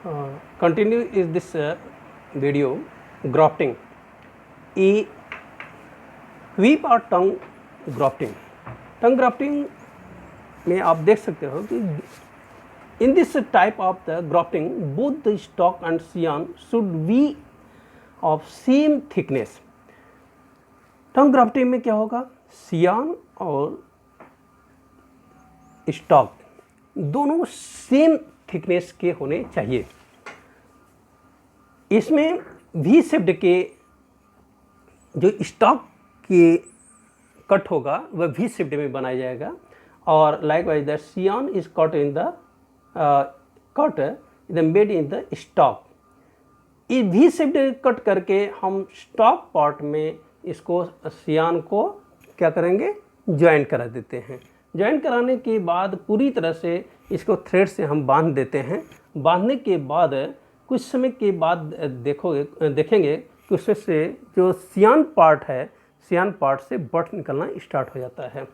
Continue is this video grafting. A weep और टंग grafting. टंग grafting में आप देख सकते हो कि in this type of the grafting both the stock and scion should be of same thickness. Tongue grafting में क्या होगा, सियान और स्टॉक दोनों सेम थिकनेस के होने चाहिए. इसमें वी शेप्ड के जो स्टॉक के कट होगा वह वी शेप्ड में बनाया जाएगा और लाइकवाइज द सियान is cut in the made in the stock. ये वी शेप्ड कट करके हम स्टॉक पार्ट में इसको सियान को क्या करेंगे, ज्वाइन करा देते हैं. ज्वाइन कराने के बाद पूरी तरह से इसको थ्रेड से हम बांध देते हैं. बांधने के बाद कुछ समय के बाद देखेंगे कि उसमें से जो सियान पार्ट है, सियान पार्ट से बट निकलना स्टार्ट हो जाता है.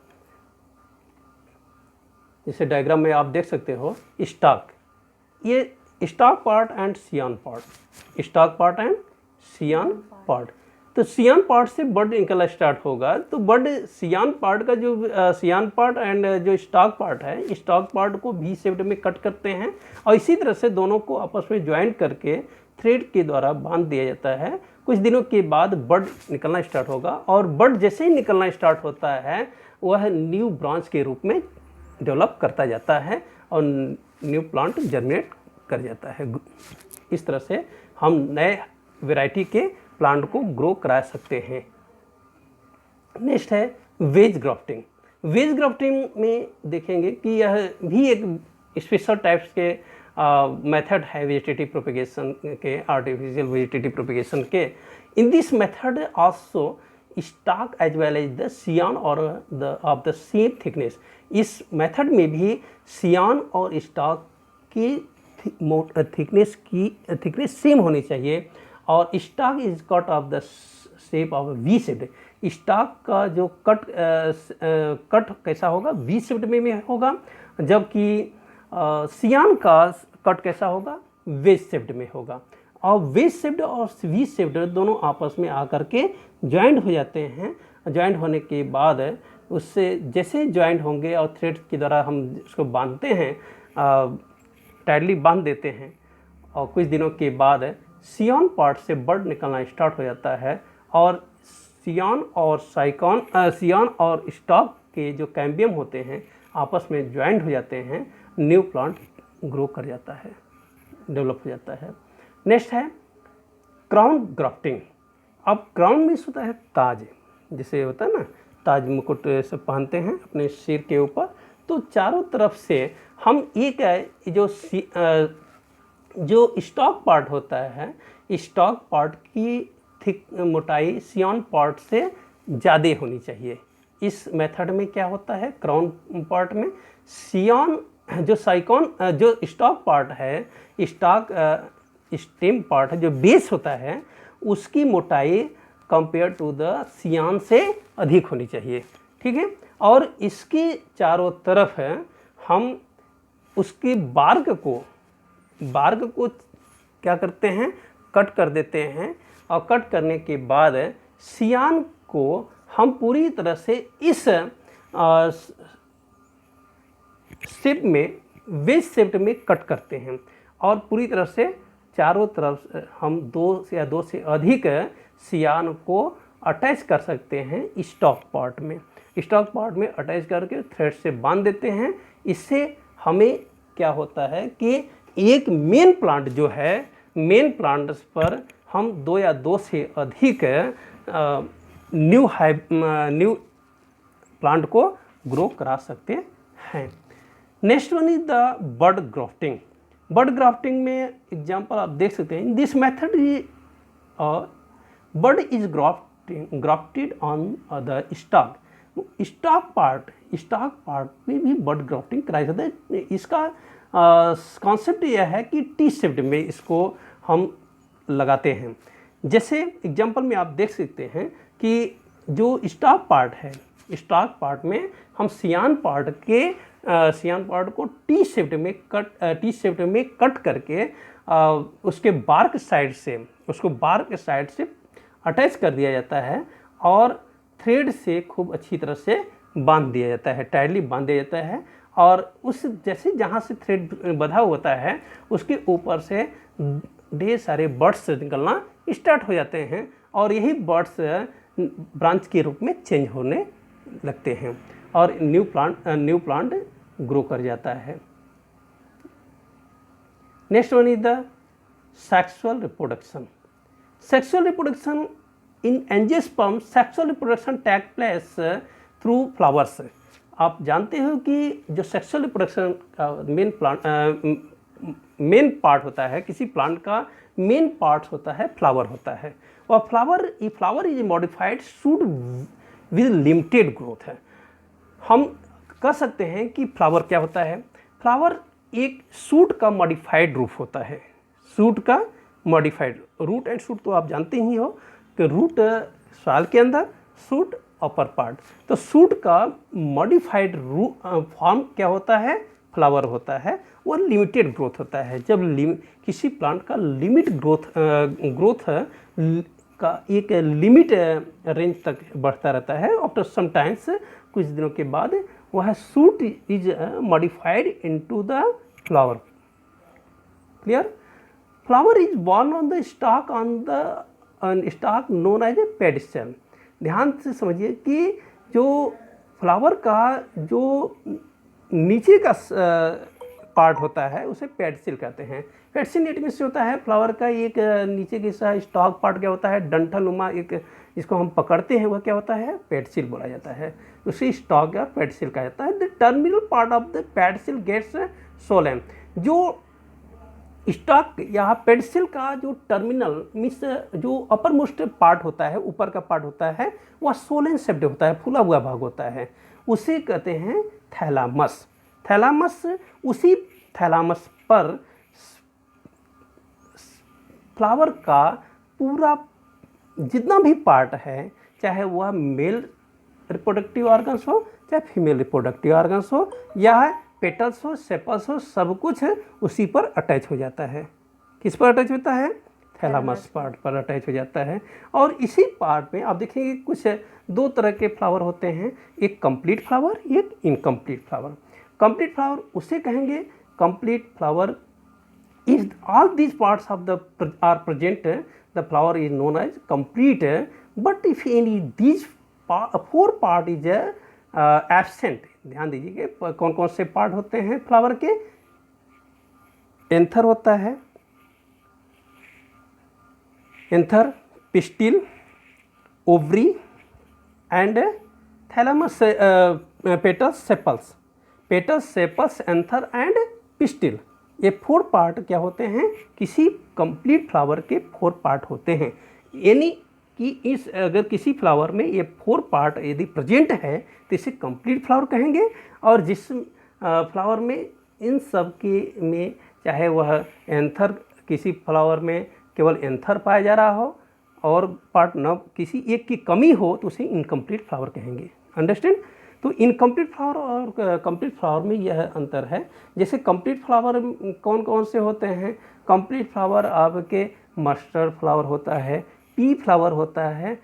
जैसे डायग्राम में आप देख सकते हो स्टॉक, ये स्टॉक पार्ट एंड सियान पार्ट, स्टॉक पार्ट एंड सियान पार्ट. तो सियान पार्ट से बड निकलना स्टार्ट होगा तो बड सियान पार्ट का जो सियान पार्ट एंड जो स्टॉक पार्ट है, स्टॉक पार्ट को वी शेप्ड में कट करते हैं और इसी तरह से दोनों को आपस में ज्वाइन करके थ्रेड के द्वारा बांध दिया जाता है. कुछ दिनों के बाद बड निकलना स्टार्ट होगा और बड जैसे ही निकलना स्टार्ट होता है वह न्यू ब्रांच के रूप में डेवलप करता जाता है और न्यू प्लांट जर्मिनेट कर जाता है. इस तरह से हम नए वैरायटी के प्लांट को ग्रो करा सकते हैं. नेक्स्ट है वेज ग्राफ्टिंग. वेज ग्राफ्टिंग में देखेंगे कि यह भी एक स्पेशल टाइप्स के मेथड है वेजिटेटिव प्रोपेगेशन के, आर्टिफिशियल वेजिटेटिव प्रोपेगेशन के. In this method also stock as well as the scion और ऑफ द सेम थिकनेस. इस मेथड में भी सियान और स्टॉक की थिकनेस सेम होनी चाहिए और stock is cut off the shape of V shaped. Stock का जो कट कैसा होगा, वी शेप्ड में होगा, जबकि सियान का कट कैसा होगा, वेज शेप्ड में होगा. और वेज शेप्ड और वी शेप्ड दोनों आपस में आकर के ज्वाइंट हो जाते हैं. ज्वाइंट होने के बाद उससे जैसे ज्वाइंट होंगे और थ्रेड के द्वारा हम उसको बांधते हैं, टाइटली बांध देते हैं और कुछ दिनों के बाद सियान पार्ट से बड निकलना स्टार्ट हो जाता है और सियान और स्टॉक के जो कैम्बियम होते हैं आपस में ज्वाइंट हो जाते हैं. न्यू प्लांट ग्रो कर जाता है, डेवलप हो जाता है. नेक्स्ट है क्राउन ग्राफ्टिंग. अब क्राउन में होता है ताज, जैसे होता है ना ताज मुकुट से पहनते हैं अपने सिर के ऊपर. तो चारों तरफ से हम एक जो स्टॉक पार्ट होता है, स्टॉक पार्ट की थिक मोटाई सियान पार्ट से ज़्यादा होनी चाहिए. इस मेथड में क्या होता है, क्राउन पार्ट में सियान जो स्टॉक पार्ट है, स्टॉक स्टेम पार्ट है, जो बेस होता है, उसकी मोटाई कंपेयर टू द सियान से अधिक होनी चाहिए. ठीक है. और इसके चारों तरफ हम उसके बार्ग को क्या करते हैं, कट कर देते हैं और कट करने के बाद सियान को हम पूरी तरह से इस शेप में, वेज शेप में कट करते हैं और पूरी तरह से चारों तरफ हम दो से अधिक सियान को अटैच कर सकते हैं स्टॉक पार्ट में. स्टॉक पार्ट में अटैच करके थ्रेड से बांध देते हैं. इससे हमें क्या होता है कि एक मेन प्लांट जो है, मेन प्लांट्स पर हम दो से अधिक न्यू प्लांट को ग्रो करा सकते हैं. Next one is the bud grafting. Bud grafting में एग्जांपल आप देख सकते हैं. This method bud is grafted on the stock. Stock part में भी बड ग्राफ्टिंग कराया जाता है. इसका कॉन्सेप्ट यह है कि टी शेप्ड में इसको हम लगाते हैं. जैसे एग्जांपल में आप देख सकते हैं कि जो स्टॉक पार्ट है, स्टॉक पार्ट में हम सियान पार्ट को टी शेप्ड में कट करके उसके बार्क साइड से अटैच कर दिया जाता है और थ्रेड से खूब अच्छी तरह से बांध दिया जाता है, टाइटली बांध दिया जाता है। और उस जैसे जहाँ से थ्रेड बंधा होता है उसके ऊपर से ढेर सारे बर्ड्स निकलना स्टार्ट हो जाते हैं और यही बर्ड्स ब्रांच के रूप में चेंज होने लगते हैं और न्यू प्लांट ग्रो कर जाता है। Next one is the sexual reproduction. Sexual reproduction in angiosperm, sexual reproduction take place through flowers. आप जानते हो कि जो सेक्सुअल रिप्रोडक्शन का मेन पार्ट होता है, किसी प्लांट का मेन पार्ट होता है फ्लावर होता है, और flower is modified suit with limited growth है। हम कह सकते हैं कि फ्लावर क्या होता है, फ्लावर एक सूट का मॉडिफाइड रूप होता है, सूट का मॉडिफाइड। रूट एंड सूट तो आप जानते ही हो कि रूट सॉइल के अंदर, सूट अपर पार्ट। तो सूट का मॉडिफाइड फॉर्म क्या होता है, फ्लावर होता है। वो लिमिटेड ग्रोथ होता है। जब किसी प्लांट का लिमिट ग्रोथ का एक लिमिट रेंज तक बढ़ता रहता है, आफ्टर सम टाइम्स, कुछ दिनों के बाद वह shoot is modified into the flower. Clear? Flower is borne on the stock stalk known as a pedicel. ध्यान से समझिए कि जो फ्लावर का जो नीचे का पार्ट होता है उसे पेडिस्टल कहते हैं। पेडिस्टल इट मीन्स होता है फ्लावर का एक नीचे की स्टॉक पार्ट क्या होता है, डंठलनुमा एक जिसको हम पकड़ते हैं वह क्या होता है, पेडिस्टल बोला जाता है। उसी स्टॉक या पेडिस्टल कहा जाता है। The terminal part of the pedicel gets swollen. जो स्टॉक या पेडिस्टल का जो टर्मिनल मीन्स जो अपर मोस्ट पार्ट होता है, ऊपर का पार्ट होता है, वह सोलेन शेप्ड होता है, फूला हुआ भाग होता है, उसे कहते हैं थैलामस। थैलामस, उसी थैलामस पर फ्लावर का पूरा जितना भी पार्ट है, चाहे वह मेल रिप्रोडक्टिव ऑर्गन्स हो चाहे फीमेल रिप्रोडक्टिव ऑर्गन्स हो या पेटल्स हो, सेपल्स हो, सब कुछ उसी पर अटैच हो जाता है। किस पर अटैच होता है, थैलामस पार्ट पर अटैच हो जाता है। और इसी पार्ट में आप देखेंगे कुछ दो तरह के फ्लावर होते हैं, एक कंप्लीट फ्लावर, एक इनकम्प्लीट फ्लावर। कंप्लीट फ्लावर उसे कहेंगे, complete flower is all these parts of the are present, the flower is known as complete. But if any these 4 part is absent, ध्यान दीजिए कि कौन कौन से पार्ट होते हैं फ्लावर के। एंथर होता है, anther, pistil, ovary and thalamus, petals, sepals. Petals, sepals, anther and pistil, ये 4 पार्ट क्या होते हैं, किसी कंप्लीट फ्लावर के 4 पार्ट होते हैं। यानी कि अगर किसी फ्लावर में ये 4 पार्ट यदि प्रेजेंट है तो इसे कंप्लीट फ्लावर कहेंगे। और जिस फ्लावर में इन सब के में चाहे वह एंथर, किसी फ्लावर में केवल एंथर पाया जा रहा हो और पार्ट न किसी एक की कमी हो तो उसे इनकम्प्लीट फ्लावर कहेंगे। अंडरस्टैंड? तो इनकम्प्लीट फ्लावर और कंप्लीट फ्लावर में यह अंतर है। जैसे कंप्लीट फ्लावर कौन कौन से होते हैं, कंप्लीट फ्लावर आपके मस्टर्ड फ्लावर होता है, पी फ्लावर होता है,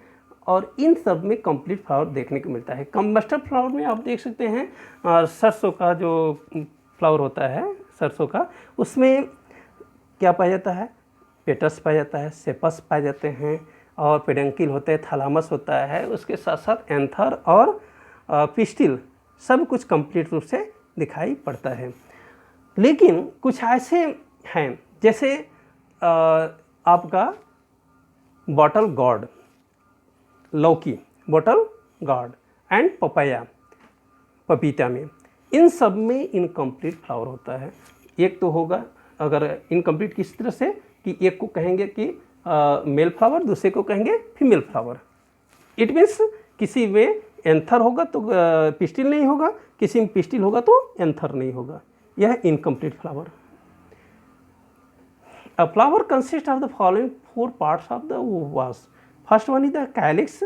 और इन सब में कंप्लीट फ्लावर देखने को मिलता है। मस्टर्ड फ्लावर में आप देख सकते हैं सरसों का जो फ्लावर होता है, सरसों का, उसमें क्या पाया जाता है, पेटस पाया जाता है, सेपस पाए जाते हैं और पेडंकिल होते हैं, थैलामस होता है, उसके साथ साथ एंथर और पिस्टिल, सब कुछ कंप्लीट रूप से दिखाई पड़ता है। लेकिन कुछ ऐसे हैं जैसे आपका बॉटल गॉर्ड, लौकी, बॉटल गॉर्ड एंड पपाया, पपीता में, इन सब में इनकम्प्लीट फ्लावर होता है। एक तो होगा अगर इनकम्प्लीट किस तरह से कि एक को कहेंगे कि मेल फ्लावर, दूसरे को कहेंगे फीमेल फ्लावर। इट मीन्स किसी में एंथर होगा तो पिस्टिल नहीं होगा, किसी में पिस्टिल होगा तो एंथर नहीं होगा। यह incomplete flower. A flower consists of the following 4 parts of the vase. First one is the calyx,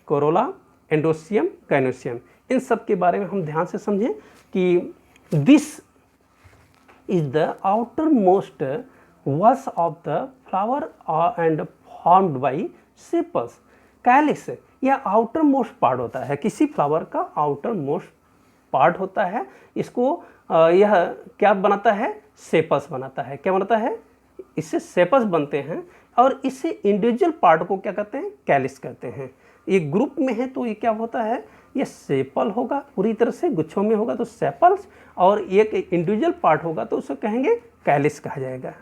corolla, androecium, gynoecium, इन सब के बारे में हम ध्यान से समझें कि this is the outer most whorl of the flower and formed by sepals. Calyx यह आउटर मोस्ट पार्ट होता है, किसी फ्लावर का आउटर मोस्ट पार्ट होता है। इसको यह क्या बनाता है, सेपल्स बनाता है। क्या बनाता है, इससे सेपल्स बनते हैं और इससे इंडिविजुअल पार्ट को क्या कहते हैं, कैलिक्स कहते हैं। ये ग्रुप में है तो ये क्या होता है, ये सेपल होगा, पूरी तरह से गुच्छों में होगा तो सेपल्स, और एक इंडिविजुअल पार्ट होगा तो उसको कहेंगे कैलिक्स कहा जाएगा।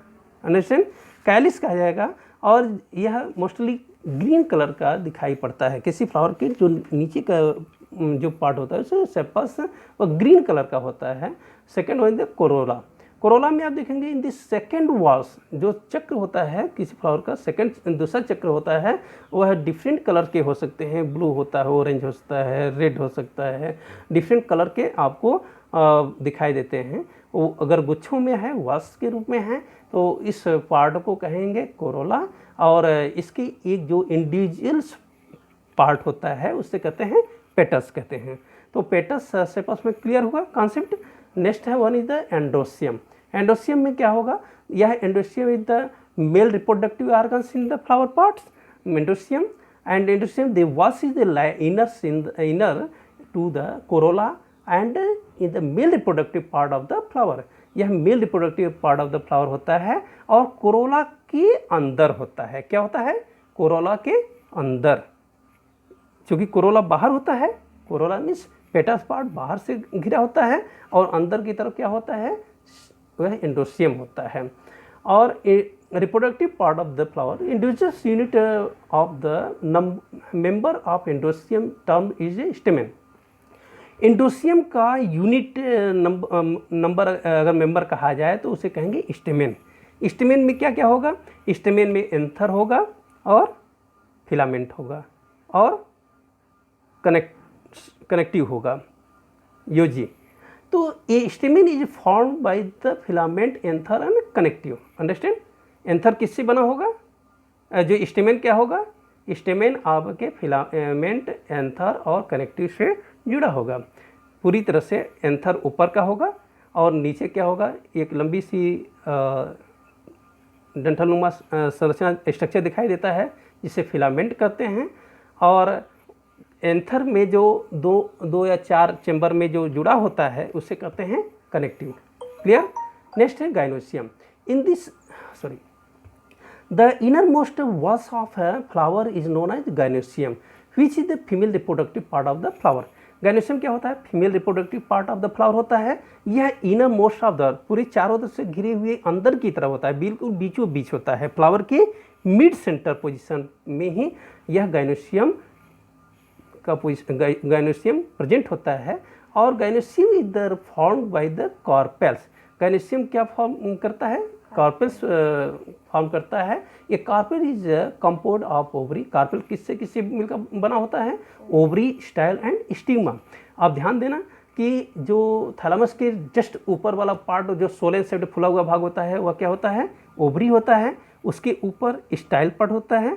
अंडरस्टैंड, कैलिक्स कहा जाएगा। और यह मोस्टली ग्रीन कलर का दिखाई पड़ता है। किसी फ्लावर के जो नीचे का जो पार्ट होता है उससे सेपल्स वो ग्रीन कलर का होता है। Second one the Corolla. Corolla में आप देखेंगे इन दिस सेकेंड वॉल्स, जो चक्र होता है किसी फ्लावर का सेकेंड दूसरा चक्र होता है, वह डिफरेंट कलर के हो सकते हैं। ब्लू होता है, ऑरेंज हो सकता है, रेड हो सकता है, डिफरेंट कलर के आपको दिखाई देते हैं। वो अगर गुच्छों में है, वॉल्स के रूप में है, तो इस पार्ट को कहेंगे कोरोला। और इसकी एक जो इंडिविजुअल्स पार्ट होता है उससे कहते हैं पेटल्स कहते हैं। तो पेटल्स सेपल्स में क्लियर हुआ कॉन्सेप्ट। नेक्स्ट है one is the androecium. Androecium में क्या होगा, यह androecium is the male reproductive organs in the flower parts. Androecium and androecium the whorl is the inner to the corolla and in the male reproductive part of the flower. यह male reproductive part of the flower होता है और Corolla के अंदर होता है। क्या होता है, कोरोला के अंदर, क्योंकि कोरोला बाहर होता है। कोरोला मीन्स पेटल्स पार्ट बाहर से घिरा होता है और अंदर की तरफ क्या होता है, वह एंडोसियम होता है। और reproductive part of the flower, individual unit of the member of एंडोसियम term is a stamen. एंडोसियम का यूनिट नंबर अगर मेंबर कहा जाए तो उसे कहेंगे स्टेमेन। स्टेमेन में क्या क्या होगा, स्टेमेन में एंथर होगा और फिलामेंट होगा और कनेक्टिव होगा, योजी। तो ये stamen is form by the filament, anther and connective. Understand, anther किससे बना होगा, जो स्टेमेन क्या होगा, स्टेमेन आपके फिलामेंट, एंथर और कनेक्टिव से जुड़ा होगा। पूरी तरह से एंथर ऊपर का होगा और नीचे क्या होगा, एक लंबी सी डंठलनुमा संरचना स्ट्रक्चर दिखाई देता है जिसे फिलामेंट कहते हैं। और एंथर में जो दो या चार चैम्बर में जो जुड़ा होता है उसे कहते हैं कनेक्टिव। क्लियर। नेक्स्ट है gynoecium. In this the innermost walls of a flower is known as gynoecium, which is the female reproductive part of the flower. Gynoecium क्या होता है, female reproductive part of the flower होता है। यह inner most of the, पूरी चारों तरफ से घिरे हुए अंदर की तरफ होता है, बिल्कुल बीचों बीच होता है। फ्लावर के मिड सेंटर पोजीशन में ही यह गाइनोसियम का गाइनोसियम प्रेजेंट होता है। और gynoecium is the formed by the carpels. Gynoecium क्या फॉर्म करता है, कार्पेल्स फॉर्म करता है। ये carpel is compound of ovary. Carpel किससे मिलकर बना होता है, ओवरी, स्टाइल एंड स्टिग्मा। आप ध्यान देना कि जो थैलामस के जस्ट ऊपर वाला पार्ट जो सोलन सेप्ट फुला हुआ भाग होता है वह क्या होता है, ओवरी होता है। उसके ऊपर स्टाइल पार्ट होता है।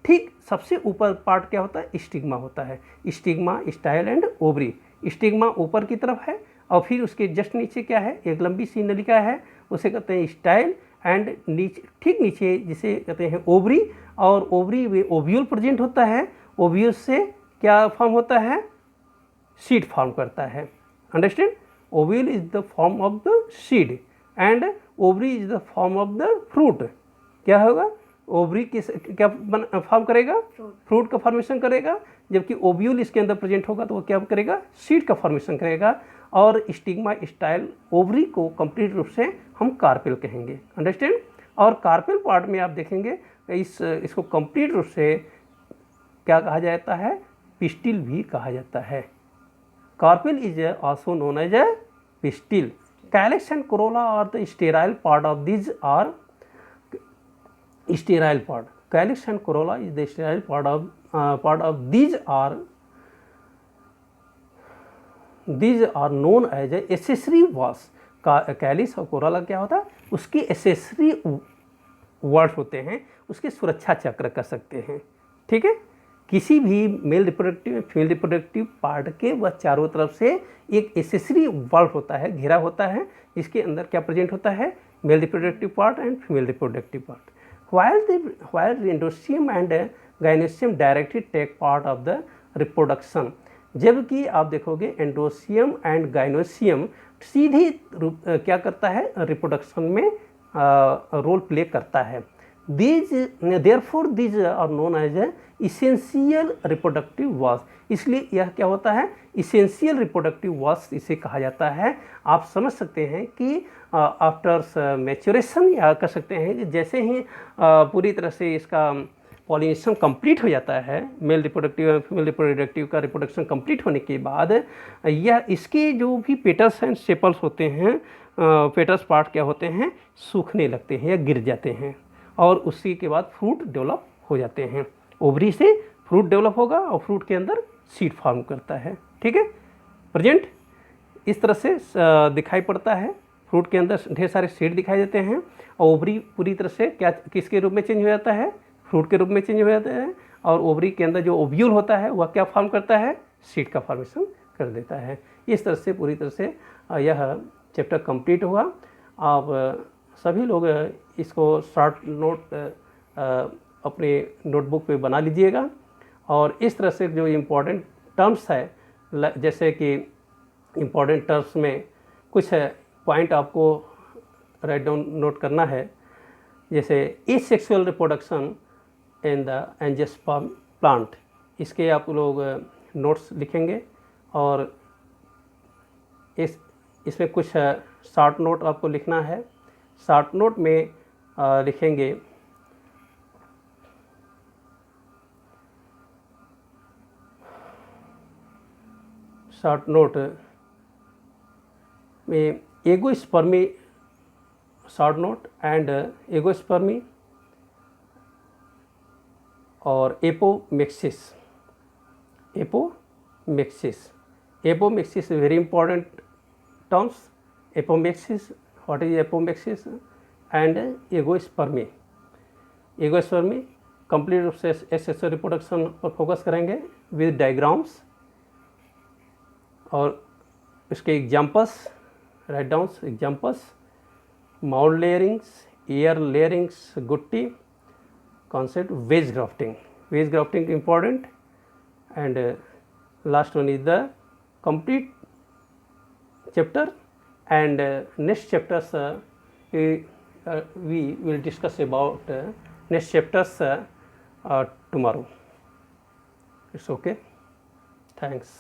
ठीक सबसे ऊपर पार्ट क्या होता है, स्टिग्मा होता है। Stigma, style and ovary. Stigma ऊपर की तरफ है और फिर उसके जस्ट नीचे क्या है, एक लंबी सी नलिका है, उसे कहते हैं स्टाइल। एंड नीचे, ठीक नीचे जिसे कहते हैं ओवरी। और ओवरी में ओव्यूल प्रेजेंट होता है। ओव्यूल से क्या फॉर्म होता है, सीड फॉर्म करता है। Understand, ovule is the form of the seed and ovary is the form of the fruit. क्या होगा, ओवरी किस क्या फॉर्म करेगा, फ्रूट का फॉर्मेशन करेगा, जबकि ओव्यूल इसके अंदर प्रेजेंट होगा तो वो क्या करेगा, सीड का फॉर्मेशन करेगा। और स्टिग्मा, स्टाइल, ओवरी को कंप्लीट रूप से हम कार्पेल कहेंगे। अंडरस्टैंड। और कार्पेल पार्ट में आप देखेंगे इसको कंप्लीट रूप से क्या कहा जाता है, पिस्टिल भी कहा जाता है। Carpel is also known as a pistil. Calyx and corolla are the sterile part of this are sterile part. Calyx and corolla is the sterile part of these are known as a accessory walls. Kallis और Corolla क्या होता है, उसके accessory words होते हैं, उसके सुरक्षा चक्र कर सकते हैं। ठीक है। किसी भी male reproductive female reproductive part के वह चारों तरफ से एक एसेसरी वॉल्व होता है, घेरा होता है, इसके अंदर क्या प्रेजेंट होता है, male reproductive part and female reproductive part. while androecium and gynoecium directly take part of the reproduction, जबकि आप देखोगे एंडोसियम एंड गाइनोसियम सीधी क्या करता है, रिप्रोडक्शन में रोल प्ले करता है। therefore these are known as essential reproductive walls, इसलिए यह क्या होता है, essential reproductive walls इसे कहा जाता है। आप समझ सकते हैं कि आफ्टर मैच्योरेशन या कह सकते हैं कि जैसे ही पूरी तरह से इसका पॉलिनेशन कंप्लीट हो जाता है, मेल रिप्रोडक्टिव और फीमेल रिप्रोडक्टिव का रिप्रोडक्शन कंप्लीट होने के बाद यह इसके जो भी पेटल्स एंड सेपल्स होते हैं, पेटल्स पार्ट क्या होते हैं, सूखने लगते हैं या गिर जाते हैं, और उसी के बाद फ्रूट डेवलप हो जाते हैं। ओवरी से फ्रूट डेवलप होगा और फ्रूट के अंदर सीड फॉर्म करता है। ठीक है, प्रेजेंट इस तरह से दिखाई पड़ता है। फ्रूट के अंदर ढेर सारे सीड दिखाई देते हैं और ओवरी पूरी तरह से क्या किसके रूप में चेंज हो जाता है, फ्रूट के रूप में चेंज हो जाता है, और ओवरी के अंदर जो ओव्यूल होता है वह क्या फॉर्म करता है, सीड का फॉर्मेशन कर देता है। इस तरह से पूरी तरह से यह चैप्टर कंप्लीट हुआ। आप सभी लोग इसको शॉर्ट नोट अपने नोटबुक पे बना लीजिएगा, और इस तरह से जो इम्पोर्टेंट टर्म्स है, जैसे कि इम्पोर्टेंट टर्म्स में कुछ पॉइंट आपको राइट डाउन नोट करना है, जैसे asexual reproduction in the angiosperm plant, इसके आप लोग नोट्स लिखेंगे, और इसमें कुछ शॉर्ट नोट आपको लिखना है। शॉर्ट नोट में लिखेंगे शॉर्ट नोट में agamospermy short note and agamospermy और apomixis. Apomixis very important terms. Apomixis, what is apomixis and agamospermy. Agamospermy complete रूप से एसेक्सुअल रिप्रोडक्शन पर फोकस करेंगे विद डायग्राम्स, और इसके examples right down examples, mount layerings, air layerings, गुट्टी concept, wedge grafting important, and last one is the complete chapter, and next chapters we will discuss about next chapters tomorrow. It's okay, thanks.